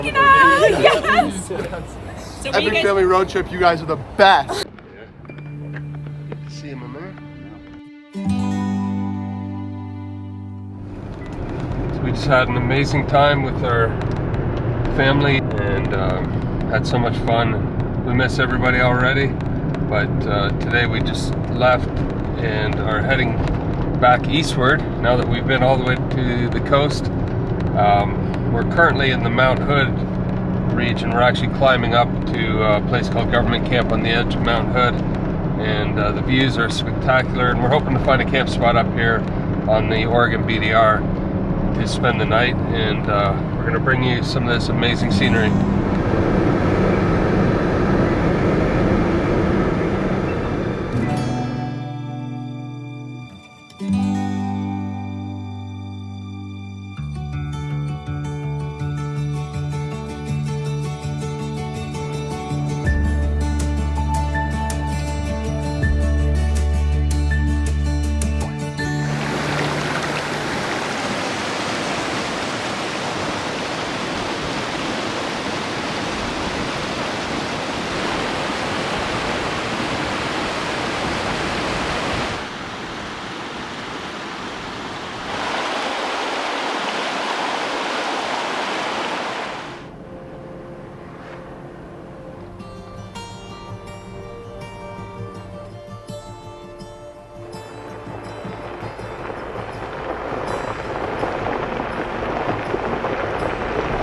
Yes! So Epic family road trip, you guys are the best. See him in there. So we just had an amazing time with our family and had so much fun. We miss everybody already, but today we just left and are heading back eastward now that we've been all the way to the coast. We're currently in the Mount Hood region. We're actually climbing up to a place called Government Camp on the edge of Mount Hood, and the views are spectacular, and we're hoping to find a camp spot up here on the Oregon BDR to spend the night, and we're going to bring you some of this amazing scenery.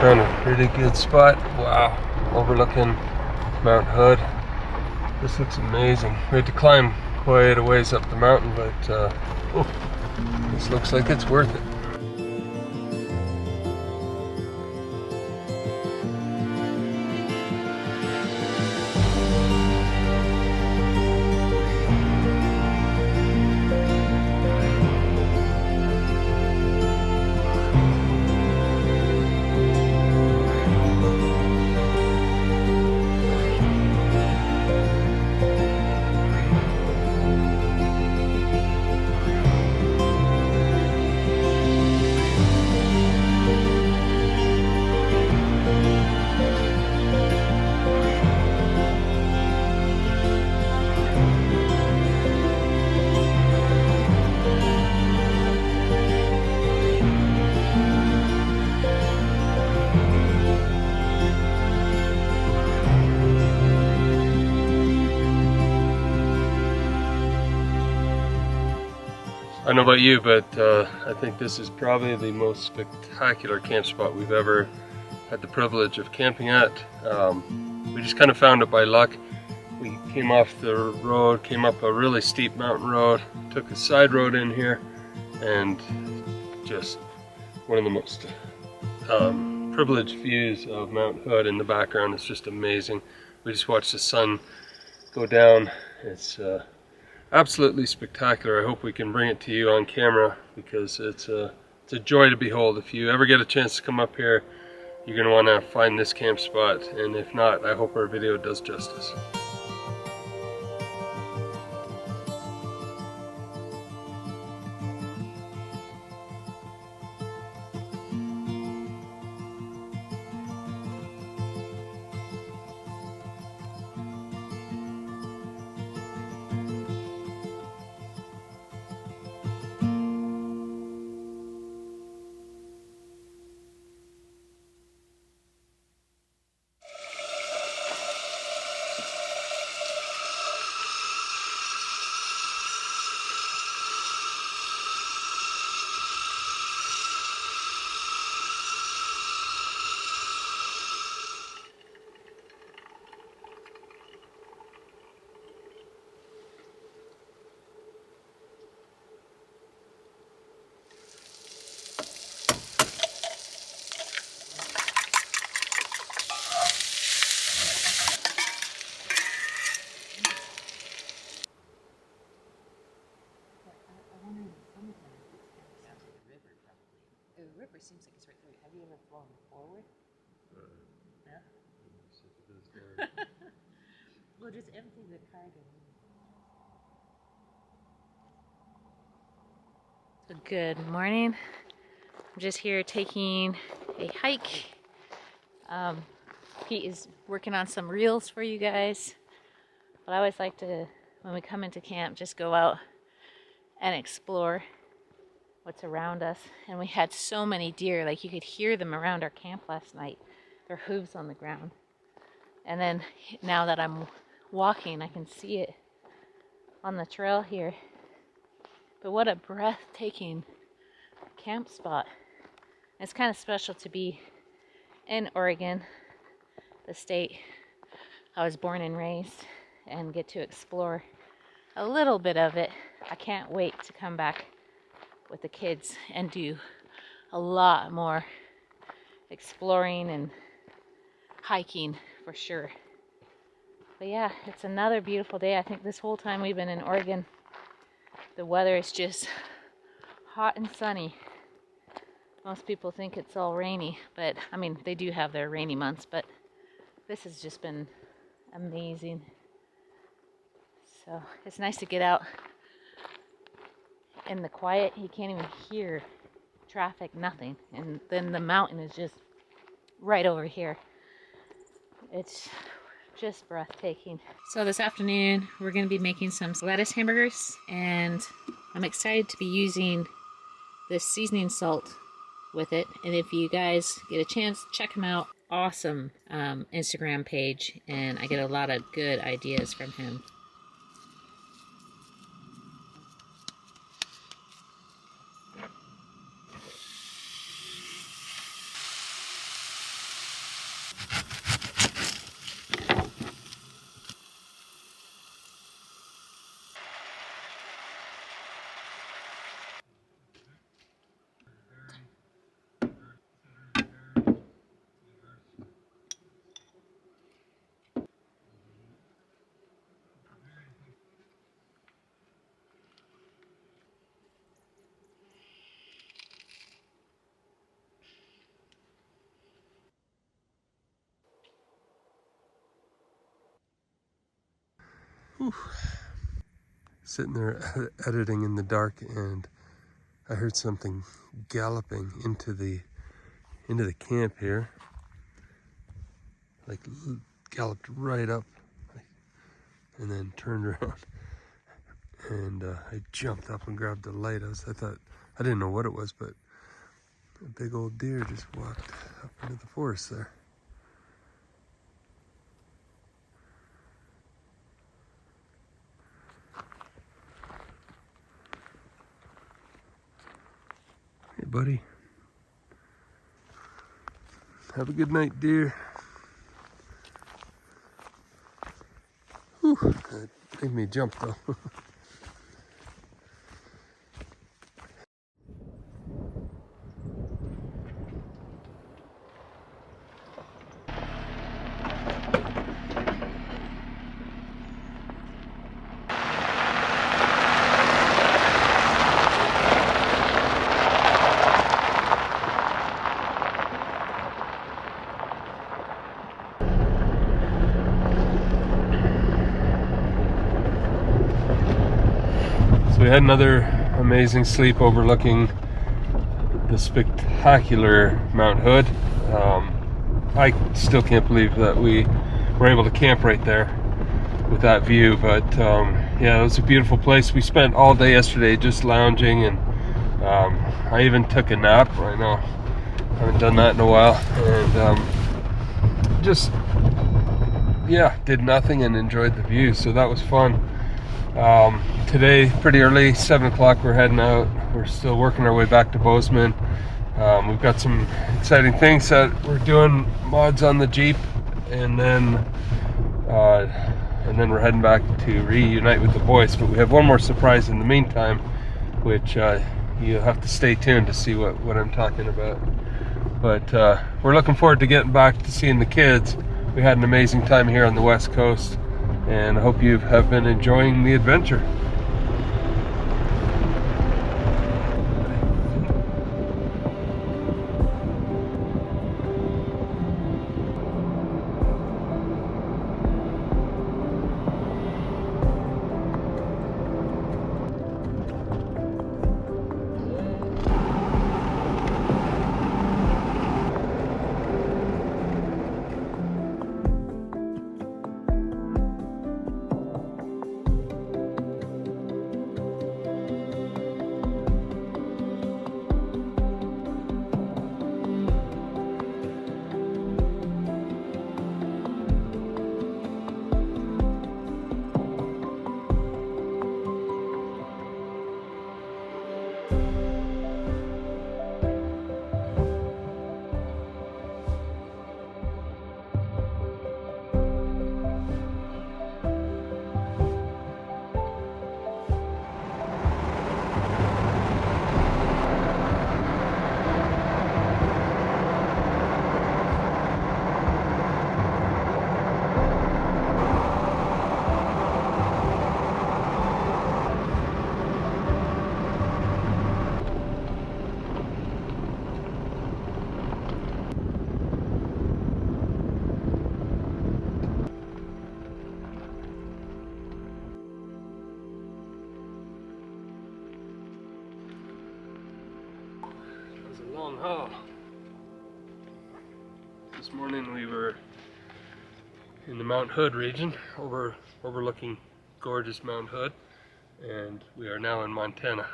Found a pretty good spot. Wow, overlooking Mount Hood. This looks amazing. We had to climb quite a ways up the mountain, but this looks like it's worth it. I don't know about you, but I think this is probably the most spectacular camp spot we've ever had the privilege of camping at. We just kind of found it by luck. We came off the road, came up a really steep mountain road, took a side road in here, and just one of the most privileged views of Mount Hood in the background. It's just amazing. We just watched the sun go down. It's absolutely spectacular. I hope we can bring it to you on camera because it's a joy to behold. If you ever get a chance to come up here, you're going to want to find this camp spot, and if not, I hope our video does justice. Seems like it's right through. Have you ever flown forward? Yeah. We'll just empty the cargo. So good morning. I'm just here taking a hike Pete is working on some reels for you guys. But I always like to, when we come into camp, just go out and explore what's around us. And we had so many deer, like you could hear them around our camp last night, their hooves on the ground. And then now that I'm walking, I can see it on the trail here. But what a breathtaking camp spot. It's kind of special to be in Oregon, the state I was born and raised, and get to explore a little bit of it. I can't wait to come back with the kids and do a lot more exploring and hiking for sure. But yeah, it's another beautiful day. I think this whole time we've been in Oregon, the weather is just hot and sunny. Most people think it's all rainy, but I mean, they do have their rainy months, but this has just been amazing. So it's nice to get out in the quiet. You can't even hear traffic, nothing. And then the mountain is just right over here. It's just breathtaking. So this afternoon, we're going to be making some lettuce hamburgers, and I'm excited to be using this seasoning salt with it. And if you guys get a chance, check him out. Awesome Instagram page, and I get a lot of good ideas from him. Whew. Sitting there editing in the dark, and I heard something galloping into the camp here. Like galloped right up and then turned around. And I jumped up and grabbed the light. I thought, I didn't know what it was, but a big old deer just walked up into the forest there. Hey, buddy. Have a good night, dear. Whew, that made me jump though. So we had another amazing sleep overlooking the spectacular Mount Hood. I still can't believe that we were able to camp right there with that view, but yeah, it was a beautiful place. We spent all day yesterday just lounging, and I even took a nap. I know I haven't done that in a while, and just yeah, did nothing and enjoyed the view, so that was fun. Today, pretty early, 7 o'clock, we're heading out. We're still working our way back to Bozeman. We've got some exciting things that we're doing, mods on the Jeep, and then we're heading back to reunite with the boys. But we have one more surprise in the meantime, which you'll have to stay tuned to see what I'm talking about. But we're looking forward to getting back to seeing the kids. We had an amazing time here on the West Coast, and I hope you have been enjoying the adventure. haul. This morning we were in the Mount Hood region, overlooking gorgeous Mount Hood, and we are now in Montana.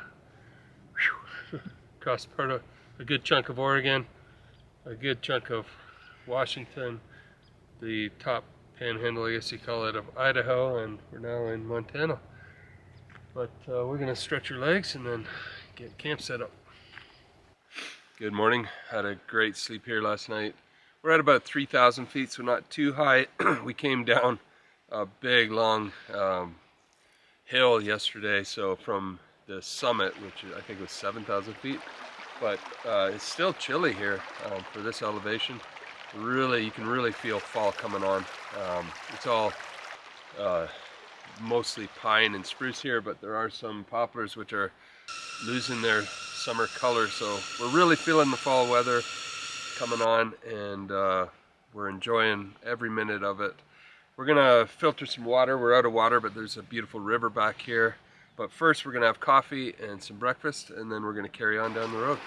Whew. Crossed part of a good chunk of Oregon, a good chunk of Washington, the top panhandle, I guess you call it, of Idaho, and we're now in Montana. But we're gonna stretch our legs and then get camp set up. Good morning. Had a great sleep here last night. We're at about 3,000 feet, so not too high. We came down a big, long hill yesterday, so from the summit, which I think was 7,000 feet, but it's still chilly here for this elevation. Really, you can really feel fall coming on. It's all mostly pine and spruce here, but there are some poplars which are losing their summer color, so we're really feeling the fall weather coming on, and we're enjoying every minute of it. We're gonna filter some water. We're out of water, but there's a beautiful river back here. But first we're gonna have coffee and some breakfast, and then we're gonna carry on down the road.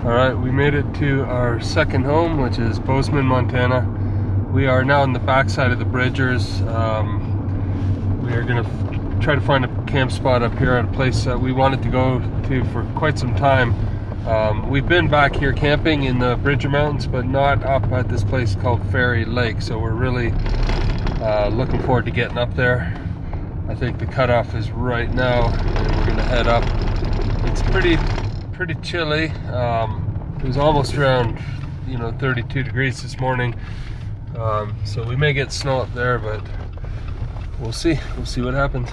Alright, we made it to our second home, which is Bozeman, Montana. We are now on the backside of the Bridgers. We are going to try to find a camp spot up here at a place that we wanted to go to for quite some time. We've been back here camping in the Bridger Mountains, but not up at this place called Ferry Lake, so we're really looking forward to getting up there. I think the cutoff is right now, and we're going to head up. It's pretty chilly. It was almost around 32 degrees this morning, so we may get snow up there, but we'll see what happens.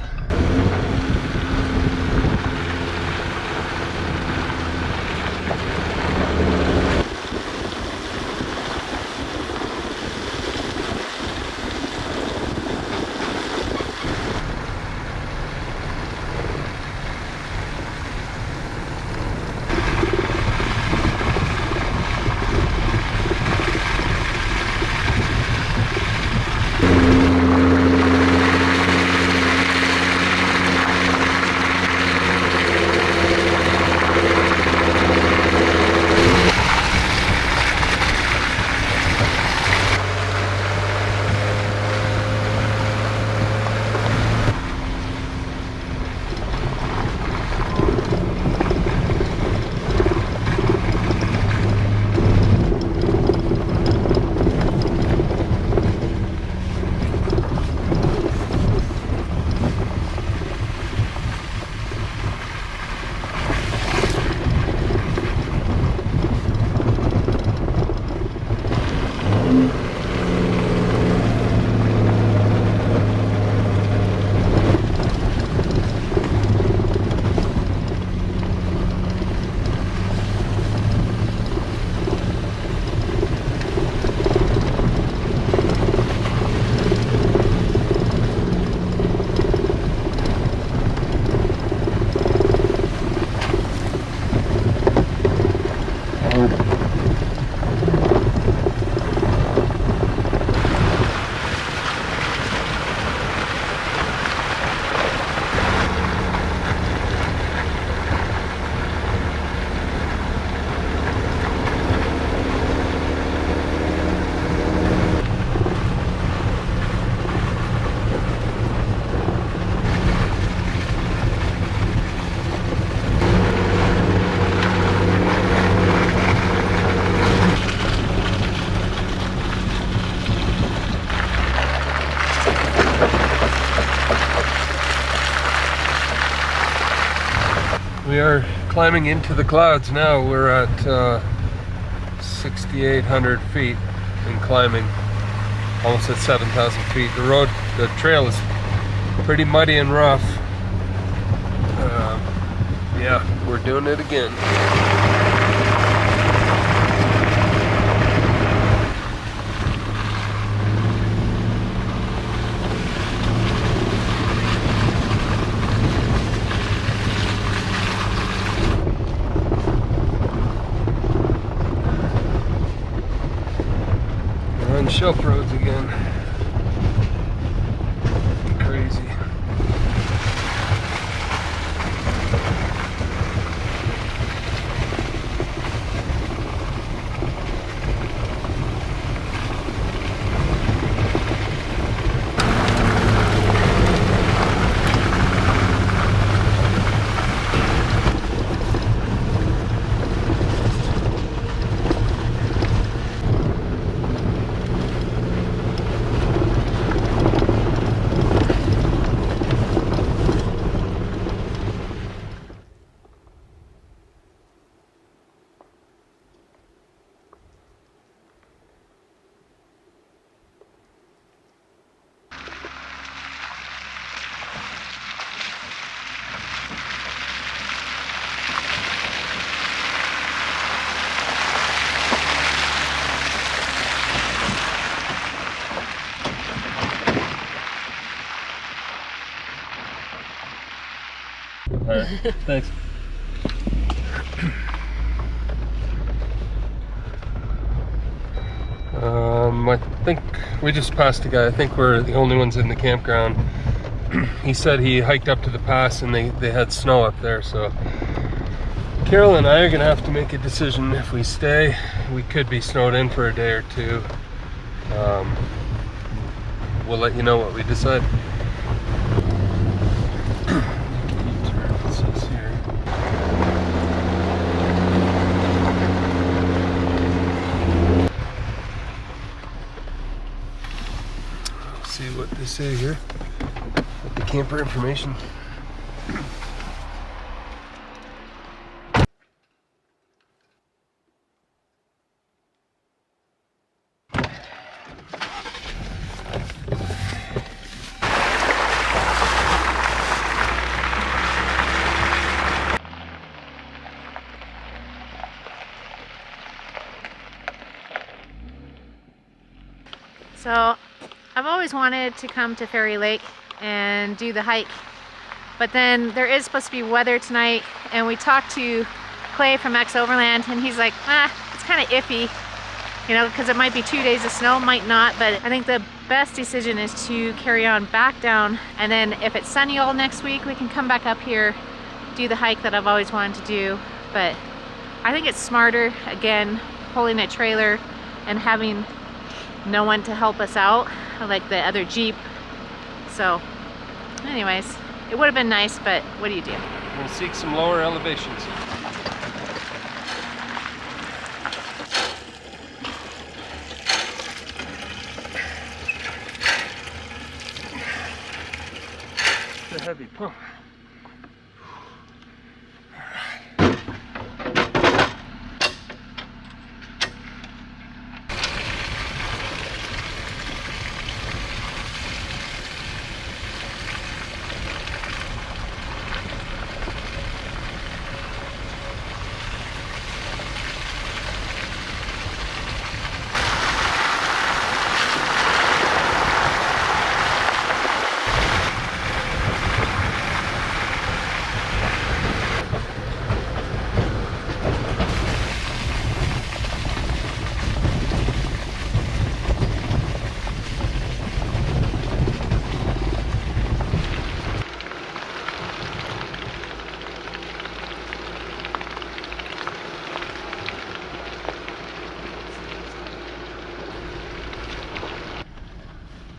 We are climbing into the clouds now. We're at 6,800 feet and climbing, almost at 7,000 feet. The trail is pretty muddy and rough. Yeah, we're doing it again. We're on shelf roads again. Crazy. Alright, thanks. I think we just passed a guy. I think we're the only ones in the campground. He said he hiked up to the pass and they had snow up there, so Carol and I are gonna have to make a decision if we stay. We could be snowed in for a day or two. We'll let you know what we decide. See what they say here at the camper information. So I've always wanted to come to Ferry Lake and do the hike, but then there is supposed to be weather tonight, and we talked to Clay from X Overland, and he's like, it's kind of iffy, you know, because it might be 2 days of snow, might not, but I think the best decision is to carry on back down, and then if it's sunny all next week, we can come back up here, do the hike that I've always wanted to do. But I think it's smarter, again, pulling a trailer and having no one to help us out, like the other Jeep. So anyways, it would have been nice, but what do you do? We'll seek some lower elevations. It's a heavy pump.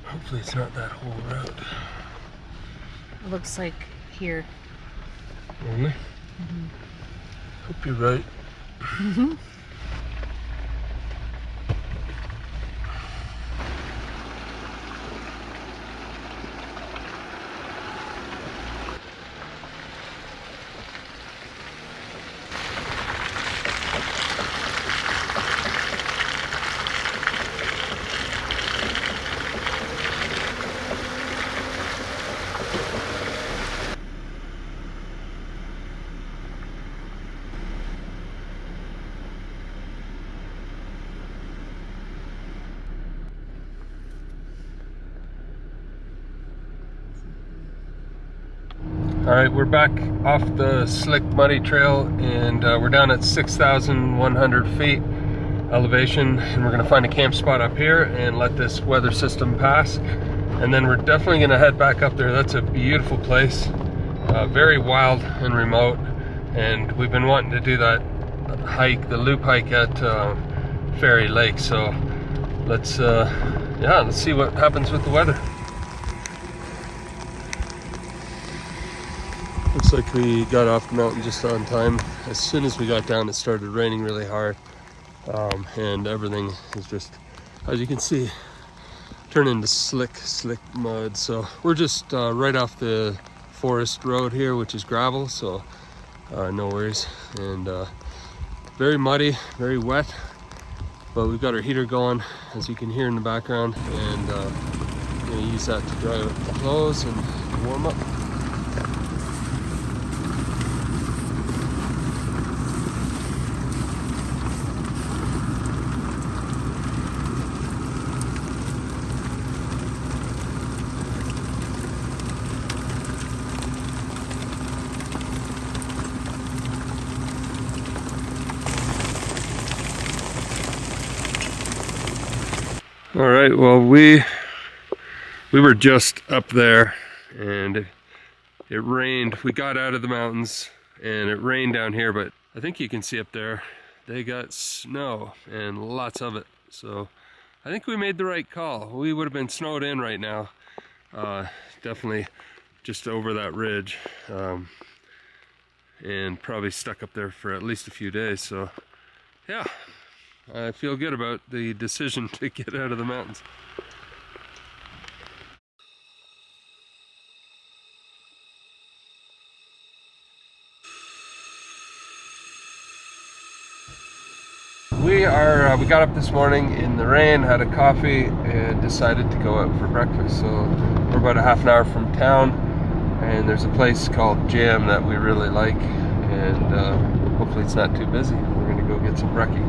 Hopefully it's not that whole route. It looks like here. Only? Hope you're right. Alright, we're back off the slick muddy trail, and we're down at 6,100 feet elevation, and we're going to find a camp spot up here and let this weather system pass, and then we're definitely going to head back up there. That's a beautiful place, very wild and remote, and we've been wanting to do that hike, the loop hike at Ferry Lake. So let's see what happens with the weather. Looks like we got off the mountain just on time. As soon as we got down, it started raining really hard, and everything is just, as you can see, turned into slick mud. So we're just right off the forest road here, which is gravel, so no worries. And very muddy, very wet, but we've got our heater going, as you can hear in the background, and we're gonna use that to dry out the clothes and warm up. All right, well, we were just up there, and it rained. We got out of the mountains and it rained down here, but I think you can see up there they got snow, and lots of it. So I think we made the right call. We would have been snowed in right now, definitely just over that ridge, and probably stuck up there for at least a few days. So yeah, I feel good about the decision to get out of the mountains. We got up this morning in the rain, had a coffee, and decided to go out for breakfast. So we're about a half an hour from town, and there's a place called Jam that we really like, and hopefully it's not too busy. We're gonna go get some brekkie.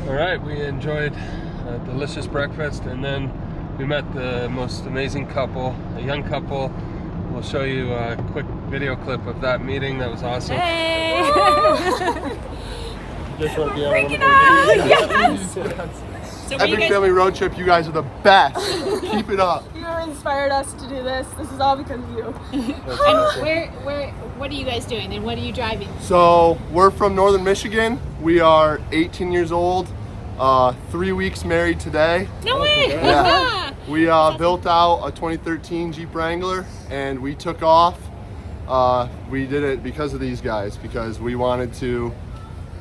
Alright, we enjoyed a delicious breakfast, and then we met the most amazing couple, a young couple. We'll show you a quick video clip of that meeting. That was awesome. Hey! Just want to be on Freaking out! Yes! So Epic family road trip, you guys are the best. Keep it up. You inspired us to do this. This is all because of you. And what are you guys doing, and what are you driving? So we're from northern Michigan. We are 18 years old, 3 weeks married today. No way! Yeah. We built out a 2013 Jeep Wrangler, and we took off. We did it because of these guys, because we wanted to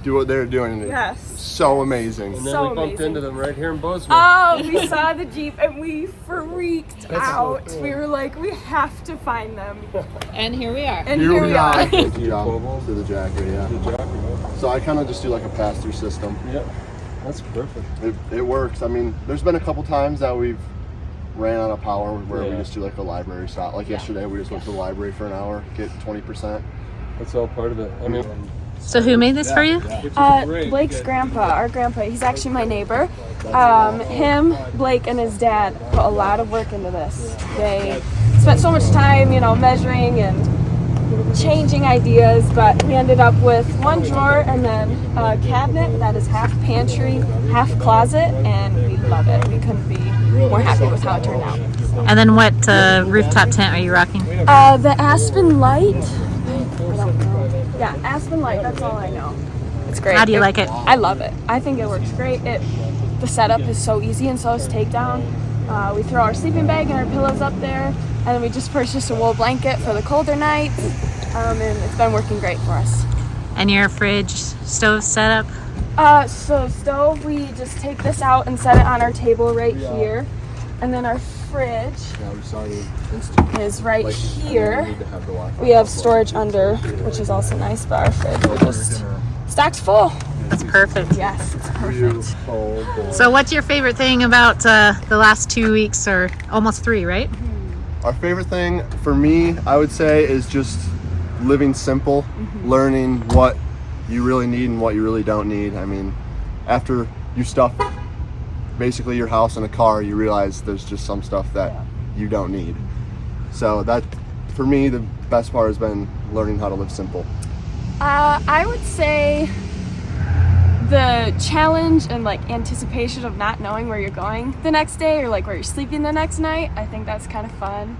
do what they're doing. And Yes. it's so amazing. And then So we bumped amazing. into them right here in Bozeman. Oh, we saw the Jeep and we freaked out. cool. We were like, we have to find them. And here we are. And here we are. Thank you, through the jacket, yeah. Good job. So I kind of just do like a pass-through system. Yep, that's perfect. It works. I mean, there's been a couple times that we've ran out of power where we Yeah. just do like a library stop. Like yesterday, we just went to the library for an hour, get 20%. That's all part of it. I mean, So who made this for you? which is great. Blake's grandpa, our grandpa, he's actually my neighbor. Him, Blake, and his dad put a lot of work into this. They spent so much time, measuring and changing ideas, but we ended up with one drawer and then a cabinet that is half pantry, half closet, and we love it. We couldn't be more happy with how it turned out. And then what rooftop tent are you rocking? The Aspen Light. I don't know. Yeah, Aspen Light, that's all I know. It's great. How do you like it? I love it. I think it works great. The setup is so easy, and so is takedown. We throw our sleeping bag and our pillows up there, and then we just purchased a wool blanket for the colder nights, and it's been working great for us. And your fridge stove setup? So stove, we just take this out and set it on our table right here. And then our fridge Yeah, we started is right we here. need to have the Wi-Fi. We have storage under, which is also nice, but our fridge we're just stacked full. That's perfect. Yes, it's perfect. So what's your favorite thing about the last 2 weeks, or almost 3, right? Our favorite thing for me, I would say, is just living simple, learning what you really need and what you really don't need. I mean, after you stuff basically your house and a car, you realize there's just some stuff that you don't need. So that, for me, the best part has been learning how to live simple. I would say the challenge and like anticipation of not knowing where you're going the next day, or like where you're sleeping the next night. I think that's kind of fun.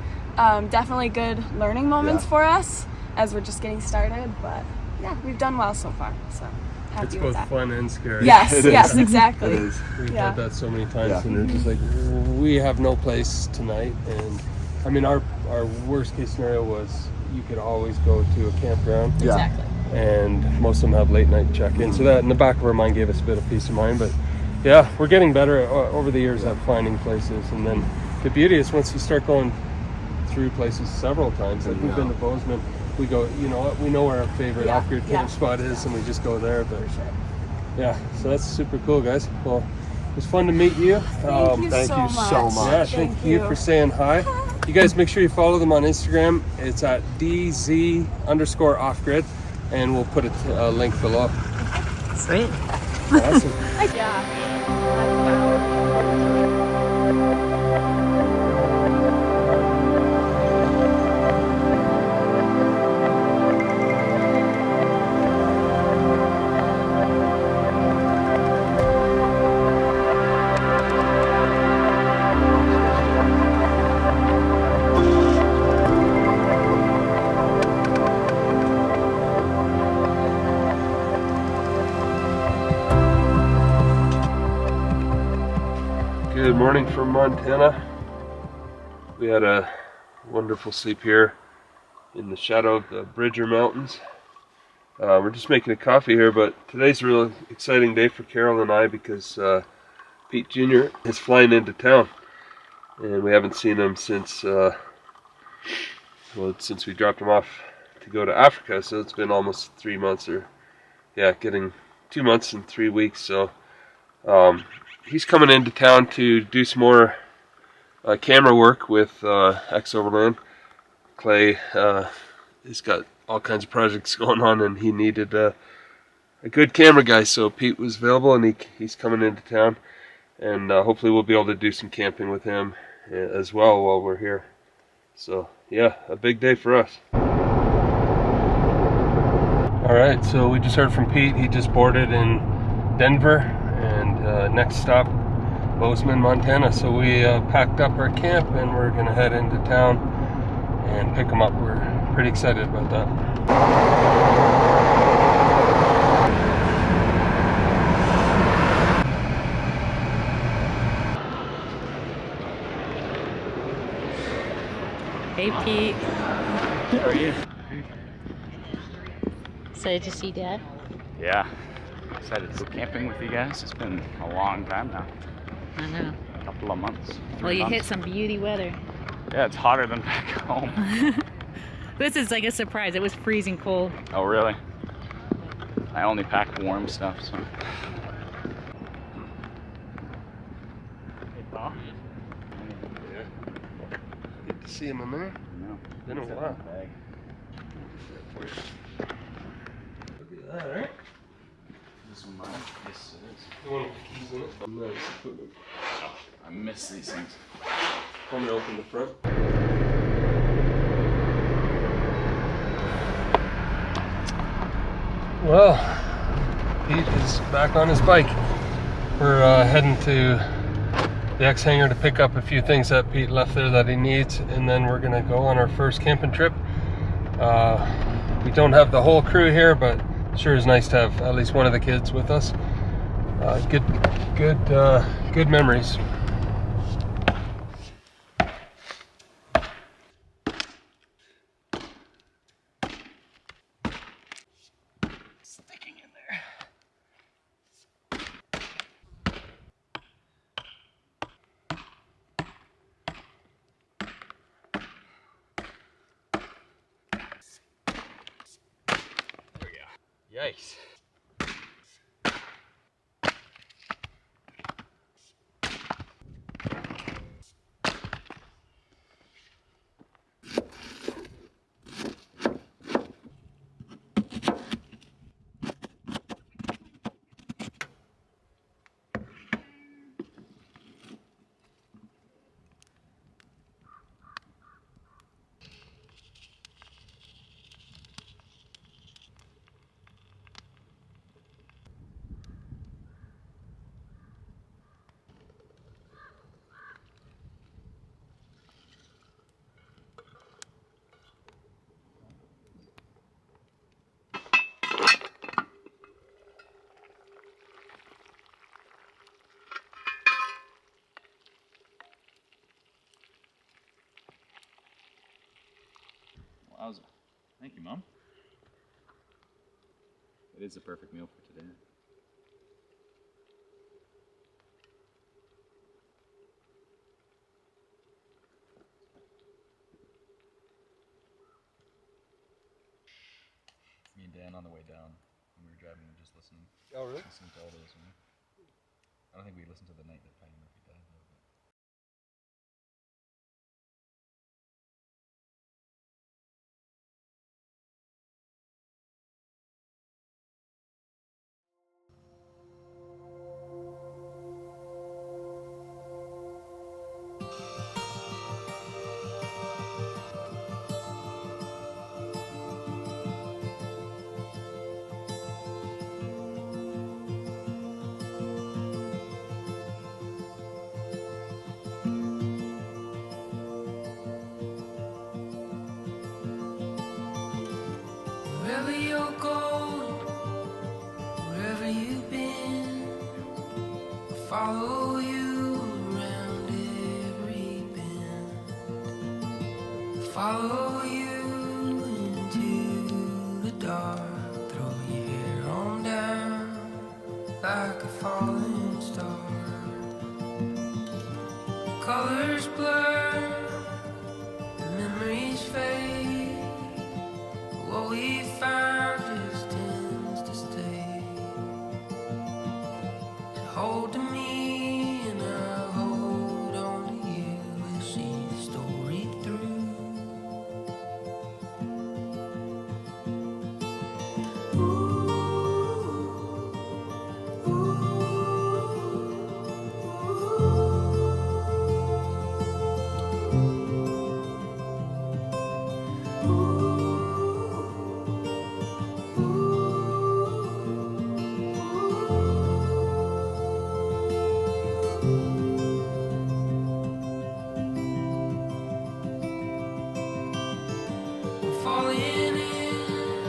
Definitely good learning moments for us as we're just getting started, but yeah, we've done well so far, so happy It's with both that. fun and scary. Yes, It is. yes, exactly. It is. We've Yeah. had that so many times, Yeah. and they're just like, we have no place tonight. And I mean, our worst case scenario was you could always go to a campground, Yeah. Exactly. and most of them have late night check-in. So that in the back of our mind gave us a bit of peace of mind. But yeah, we're getting better over the years at finding places. And then the beauty is once you start going through places several times, like we've been to Bozeman, we go, you know what, we know where our favorite Yeah. off-grid camp spot is, and we just go there. But yeah, so that's super cool, guys. Well, it was fun to meet you. Thank you thank so you much. so much. Yeah, thank you for saying hi. You guys make sure you follow them on Instagram. It's at DZ_offgrid, and we'll put a link below. Sweet. Awesome. Good morning from Montana. We had a wonderful sleep here in the shadow of the Bridger Mountains. We're just making a coffee here, but today's a real exciting day for Carol and I because Pete Jr. is flying into town, and we haven't seen him since since we dropped him off to go to Africa. So it's been almost 3 months, or getting 2 months and 3 weeks. So he's coming into town to do some more camera work with X Overland. Clay has got all kinds of projects going on, and he needed a good camera guy, so Pete was available, and he's coming into town, and hopefully we'll be able to do some camping with him as well while we're here. So yeah, a big day for us. Alright, so we just heard from Pete. He just boarded in Denver, and next stop Bozeman, Montana. So we packed up our camp and we're gonna head into town and pick him up. We're pretty excited about that. Hey, Pete. How are you? Excited to see Dad? Yeah. Excited to go camping with you guys. It's been a long time now. I know. A couple of months. Well, 3 you months. hit some beauty weather. Yeah, it's hotter than back home. This is like a surprise. It was freezing cold. Oh, really? I only pack warm stuff, so. Hey, Paul. Good to see him in there. No. Been a while. Bag. Look at that, right? This one mine? Yes, it is. You want the keys in it? Nice equipment. I miss these things. Want me to open the front? Well, Pete is back on his bike. We're heading to the X hangar to pick up a few things that Pete left there that he needs, and then we're gonna go on our first camping trip. We don't have the whole crew here, but sure is nice to have at least one of the kids with us. Good memories. Sticking in there. Yikes. Wowza. Thank you, Mom. It is the perfect meal for today. Me and Dan on the way down, when we were driving, we were just listening. Oh, really? Listening to all those. I don't think we listened to the night that Patty Murphy died, though. But Wherever you're going, wherever you've been, I'll follow you around every bend. Follow you into the dark. Throw your hair on down like a falling star. Colors blur, memories fade. What we found just tends to stay. So hold to me and I'll hold on to you. We'll see the story through. Falling into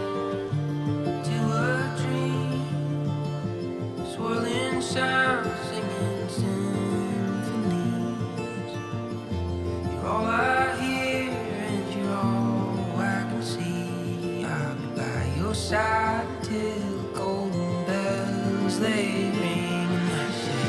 a dream, swirling sounds, singing symphonies. You're all I hear and you're all I can see. I'll be by your side till golden bells they ring and I say,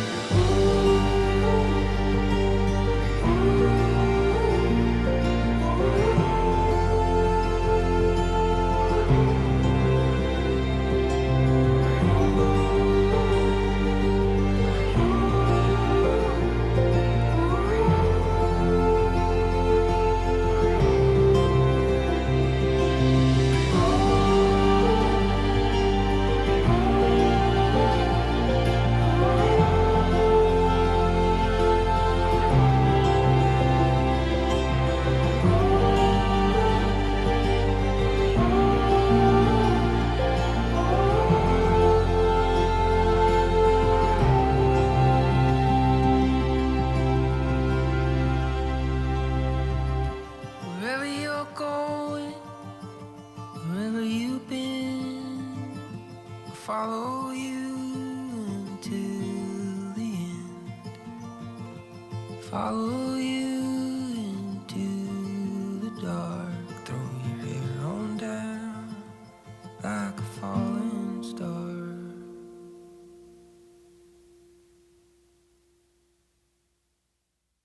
wherever you're going, wherever you've been, I'll follow you until the end. Follow you